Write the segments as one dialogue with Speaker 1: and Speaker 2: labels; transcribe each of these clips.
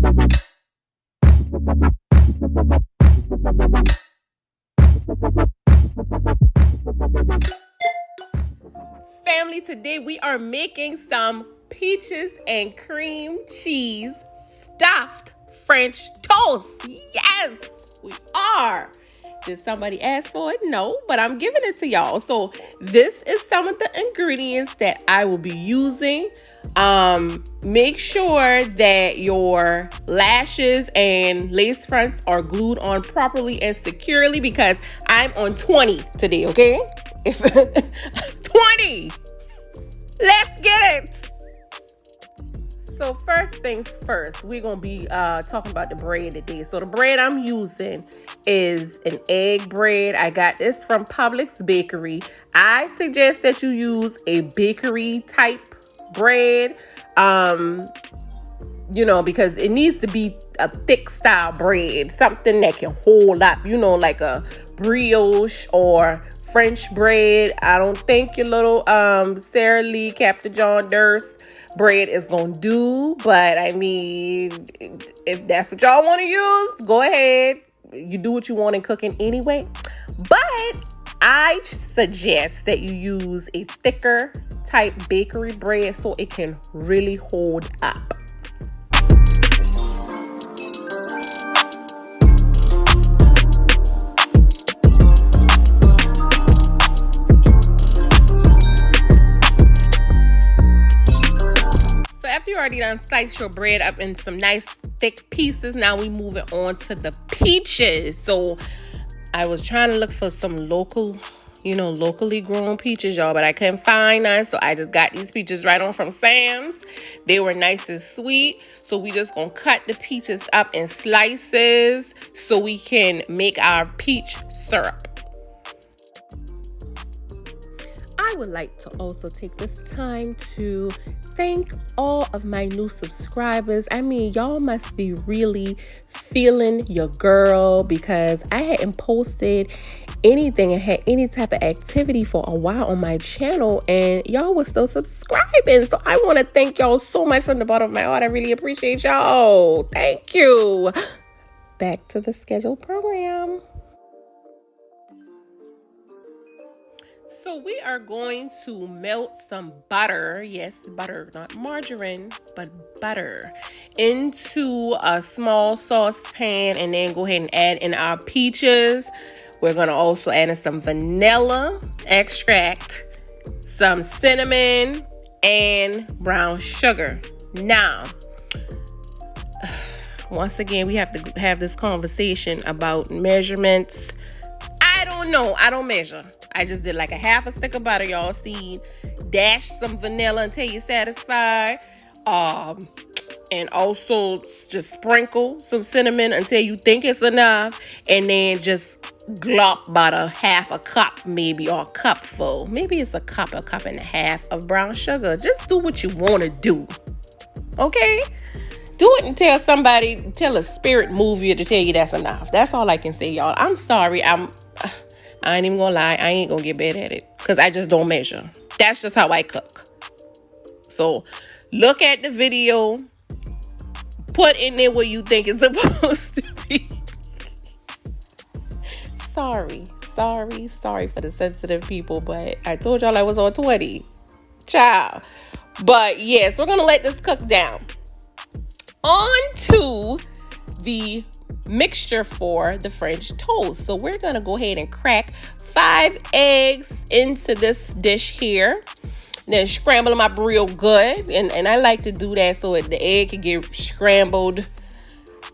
Speaker 1: Family, today we are making some peaches and cream cheese stuffed French toast. Yes, we are. Did somebody ask for it? No, but I'm giving it to y'all. So this is some of the ingredients that I will be using. Make sure that your lashes and lace fronts are glued on properly and securely because I'm on 20 today, okay? If 20, let's get it. So first things first, we're gonna be talking about the bread today. So the bread I'm using is an egg bread. I got this from Publix Bakery. I suggest that you use a bakery type bread, because it needs to be a thick style bread, something that can hold up, like a brioche or French bread. I don't think your little Sara Lee, Captain John Durst bread is gonna do, but I mean, if that's what y'all want to use, go ahead. You do what you want in cooking anyway, but I suggest that you use a thicker type bakery bread so it can really hold up. After you already done sliced your bread up in some nice thick pieces, now we moving on to the peaches. So I was trying to look for some locally grown peaches, y'all, but I couldn't find none. So I just got these peaches right on from Sam's. They were nice and sweet. So we just gonna cut the peaches up in slices so we can make our peach syrup. I would like to also take this time to thank all of my new subscribers. I mean, y'all must be really feeling your girl because I hadn't posted anything and had any type of activity for a while on my channel, and y'all were still subscribing. So I want to thank y'all so much from the bottom of my heart. I really appreciate y'all. Thank you. Back to the scheduled program. So we are going to melt some butter, yes, butter, not margarine, but butter, into a small saucepan, and then go ahead and add in our peaches. We're going to also add in some vanilla extract, some cinnamon, and brown sugar. Now, once again, we have to have this conversation about measurements. I don't know. I don't measure. I just did like a half a stick of butter, y'all see. Dash some vanilla until you're satisfied. And also just sprinkle some cinnamon until you think it's enough. And then just glop about a half a cup maybe, or a cup full. Maybe it's a cup and a half of brown sugar. Just do what you want to do. Okay? Do it and tell a spirit move you to tell you that's enough. That's all I can say, y'all. I'm sorry. I ain't even gonna lie. I ain't gonna get bad at it because I just don't measure. That's just how I cook. So look at the video. Put in there what you think it's supposed to be. Sorry for the sensitive people, but I told y'all I was on 20. Ciao. But yes, we're gonna let this cook down. On to the mixture for the French toast. So we're going to go ahead and crack 5 eggs into this dish here. Then scramble them up real good. And I like to do that so the egg can get scrambled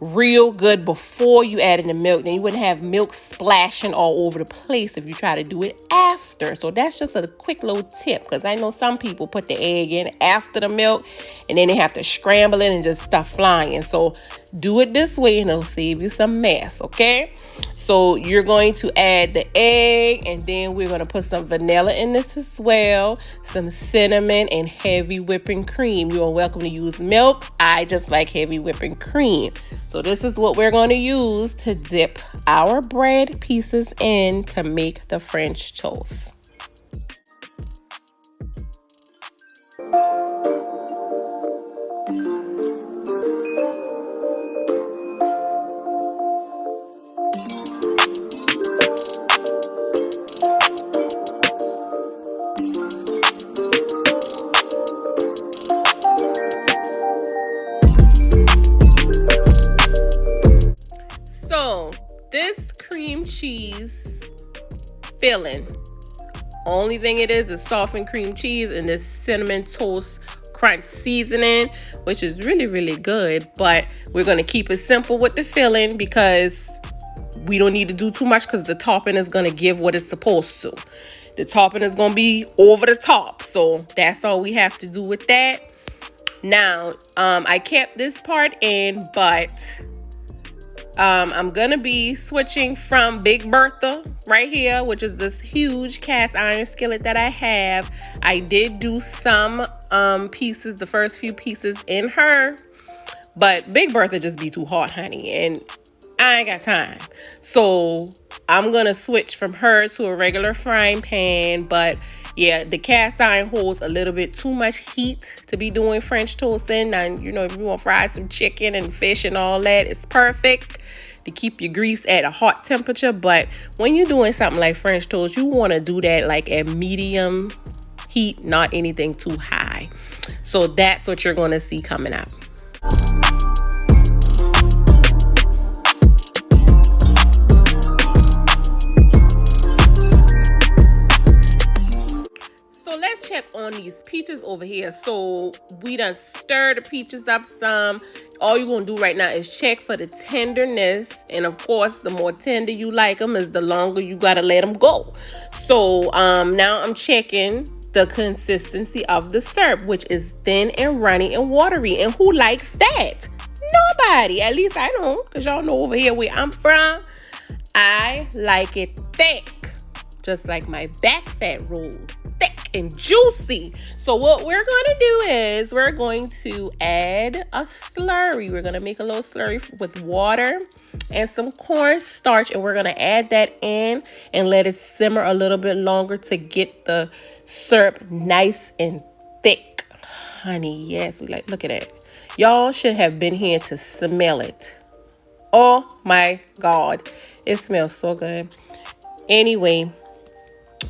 Speaker 1: real good before you add in the milk. Then you wouldn't have milk splashing all over the place if you try to do it after. So that's just a quick little tip, because I know some people put the egg in after the milk and then they have to scramble it and just stuff flying. So do it this way and it'll save you some mess, okay? So you're going to add the egg, and then we're going to put some vanilla in this as well, some cinnamon, and heavy whipping cream. You are welcome to use milk. I just like heavy whipping cream. So this is what we're going to use to dip our bread pieces in to make the French toast. cheese filling. Only thing it is softened cream cheese and this cinnamon toast crunch seasoning, which is really, really good. But we're going to keep it simple with the filling because we don't need to do too much because the topping is going to give what it's supposed to. The topping is going to be over the top. So that's all we have to do with that. Now, I kept this part in, but I'm going to be switching from Big Bertha right here, which is this huge cast iron skillet that I have. I did do some pieces, the first few pieces in her, but Big Bertha just be too hot, honey, and I ain't got time. So I'm going to switch from her to a regular frying pan, but yeah, the cast iron holds a little bit too much heat to be doing French toast in. And you know, if you want to fry some chicken and fish and all that, it's perfect to keep your grease at a hot temperature. But when you're doing something like French toast, you want to do that like at medium heat, not anything too high. So that's what you're going to see coming up. Let's check on these peaches over here. So we done stir the peaches up some. All you're gonna do right now is check for the tenderness, and of course the more tender you like them is the longer you gotta let them go. So now I'm checking the consistency of the syrup, which is thin and runny and watery. And who likes that? Nobody. At least I don't, because y'all know over here where I'm from, I like it thick, just like my back fat rolls, thick and juicy. So what we're going to do is we're going to add a slurry. We're going to make a little slurry with water and some cornstarch, and we're going to add that in and let it simmer a little bit longer to get the syrup nice and thick. Honey, yes, we like, look at it. Y'all should have been here to smell it. Oh my God, it smells so good. Anyway,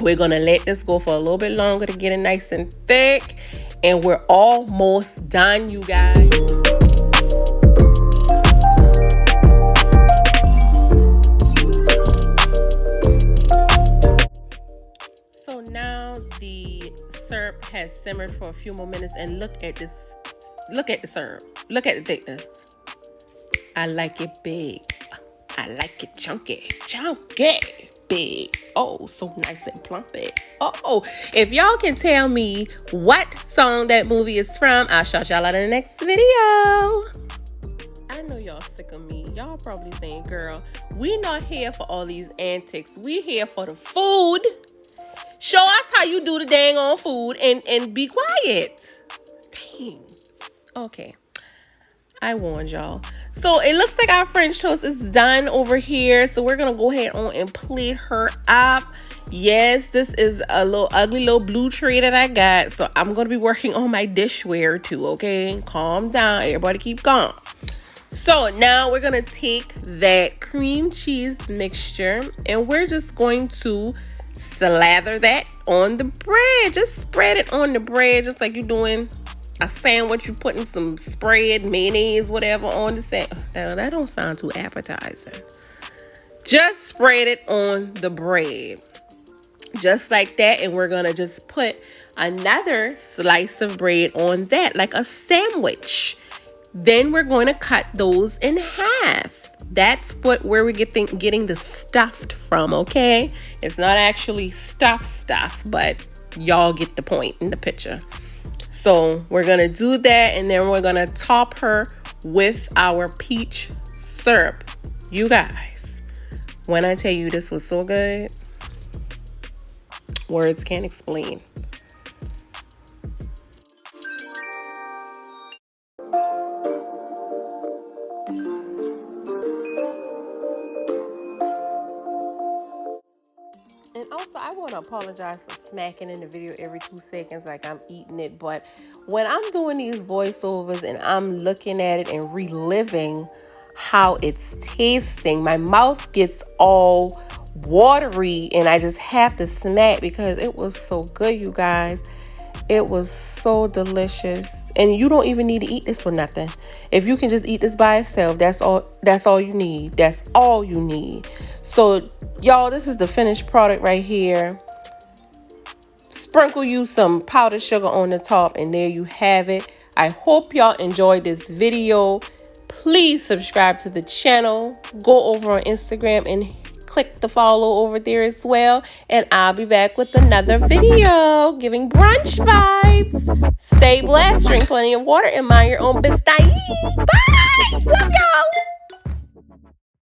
Speaker 1: we're going to let this go for a little bit longer to get it nice and thick. And we're almost done, you guys. So now the syrup has simmered for a few more minutes. And look at this. Look at the syrup. Look at the thickness. I like it big. I like it chunky. Chunky. Big. Oh, so nice and plumpy. Oh, if y'all can tell me what song that movie is from, I'll shout y'all out in the next video. I know y'all sick of me. Y'all probably saying, girl, we not here for all these antics. We here for the food. Show us how you do the dang on food and be quiet. Dang. Okay. I warned y'all. So it looks like our French toast is done over here. So we're going to go ahead on and plate her up. Yes, this is a little ugly little blue tray that I got. So I'm going to be working on my dishware too, okay? Calm down. Everybody keep calm. So now we're going to take that cream cheese mixture and we're just going to slather that on the bread. Just spread it on the bread just like you're doing a sandwich. You putting some spread, mayonnaise, whatever on the sandwich. That don't sound too appetizing. Just spread it on the bread. Just like that. And we're going to just put another slice of bread on that, like a sandwich. Then we're going to cut those in half. That's where we're getting the stuffed from, okay? It's not actually stuff, but y'all get the point in the picture. So we're going to do that, and then we're going to top her with our peach syrup. You guys, when I tell you this was so good, words can't explain. And also, I want to apologize for smacking in the video every 2 seconds like I'm eating it. But when I'm doing these voiceovers and I'm looking at it and reliving how it's tasting, my mouth gets all watery and I just have to smack because it was so good, you guys. It was so delicious. And you don't even need to eat this for nothing. If you can just eat this by itself, that's all you need. That's all you need. So y'all, this is the finished product right here. Sprinkle you some powdered sugar on the top, and there you have it. I hope y'all enjoyed this video. Please subscribe to the channel. Go over on Instagram and click the follow over there as well. And I'll be back with another video giving brunch vibes. Stay blessed, drink plenty of water, and mind your own business. Bye! Love y'all!